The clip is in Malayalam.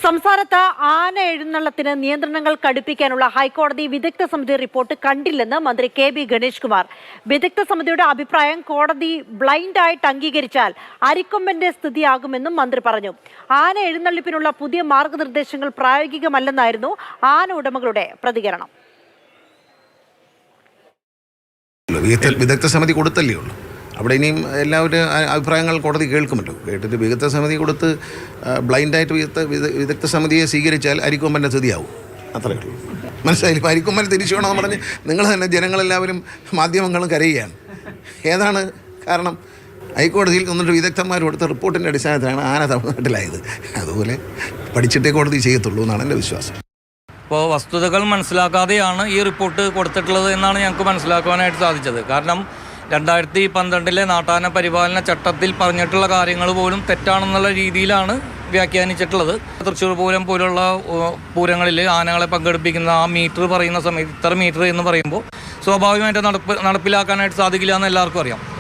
സംസ്ഥാനത്ത് ആന എഴുന്നള്ളത്തിന് നിയന്ത്രണങ്ങൾ കടുപ്പിക്കാനുള്ള ഹൈക്കോടതി വിദഗ്ധ സമിതി റിപ്പോർട്ട് കണ്ടില്ലെന്ന് മന്ത്രി കെ.ബി. ഗണേഷ് കുമാർ. വിദഗ്ധ സമിതിയുടെ അഭിപ്രായം കോടതി ബ്ലൈൻഡായിട്ട് അംഗീകരിച്ചാൽ അരിക്കൊമ്പന്റെ സ്ഥിതിയാകുമെന്നും മന്ത്രി പറഞ്ഞു. ആന എഴുന്നള്ളിപ്പിനുള്ള പുതിയ മാർഗനിർദ്ദേശങ്ങൾ പ്രായോഗികമല്ലെന്നായിരുന്നു ആന ഉടമകളുടെ പ്രതികരണം. വിദഗ്ധ സമിതി കൊടുത്തല്ലേ ഉള്ളൂ. അവിടെ ഇനിയും എല്ലാവരും അഭിപ്രായങ്ങൾ കോടതി കേൾക്കുമല്ലോ. കേട്ടിട്ട് വിദഗ്ധ സമിതി കൊടുത്ത് ബ്ലൈൻഡായിട്ട് വിദഗ്ധ സമിതിയെ സ്വീകരിച്ചാൽ അരിക്കൊമ്പൻ്റെ സ്ഥിതിയാവും. അത്രയേ ഉള്ളൂ. മനസ്സിലായില്ല. ഇപ്പോൾ അരിക്കൊമ്പൻ തിരിച്ചു വേണമെന്ന് പറഞ്ഞ് നിങ്ങൾ തന്നെ ജനങ്ങളെല്ലാവരും മാധ്യമങ്ങളും കരയുകയാണ്. ഏതാണ് കാരണം? ഹൈക്കോടതിയിൽ നിന്നിട്ട് വിദഗ്ധന്മാർ കൊടുത്ത റിപ്പോർട്ടിൻ്റെ അടിസ്ഥാനത്തിലാണ് ആന തമിഴ്നാട്ടിലായത്. അതുപോലെ പഠിച്ചിട്ടേ കോടതി ചെയ്യത്തുള്ളൂ എന്നാണ് എൻ്റെ വിശ്വാസം. ഇപ്പോൾ വസ്തുതകൾ മനസ്സിലാക്കാതെയാണ് ഈ റിപ്പോർട്ട് കൊടുത്തിട്ടുള്ളത് എന്നാണ് ഞങ്ങൾക്ക് മനസ്സിലാക്കുവാനായിട്ട് സാധിച്ചത്. കാരണം 2012 നാട്ടാന പരിപാലന ചട്ടത്തിൽ പറഞ്ഞിട്ടുള്ള കാര്യങ്ങൾ പോലും തെറ്റാണെന്നുള്ള രീതിയിലാണ് വ്യാഖ്യാനിച്ചിട്ടുള്ളത്. തൃശ്ശൂർ പൂരം പോലുള്ള പൂരങ്ങളിൽ ആനകളെ പങ്കെടുപ്പിക്കുന്ന ആ മീറ്റർ പറയുന്ന സമയത്ത് ഇത്ര മീറ്റർ എന്ന് പറയുമ്പോൾ സ്വാഭാവികമായിട്ട് നടപ്പിലാക്കാനായിട്ട് സാധിക്കില്ല എന്ന് എല്ലാവർക്കും അറിയാം.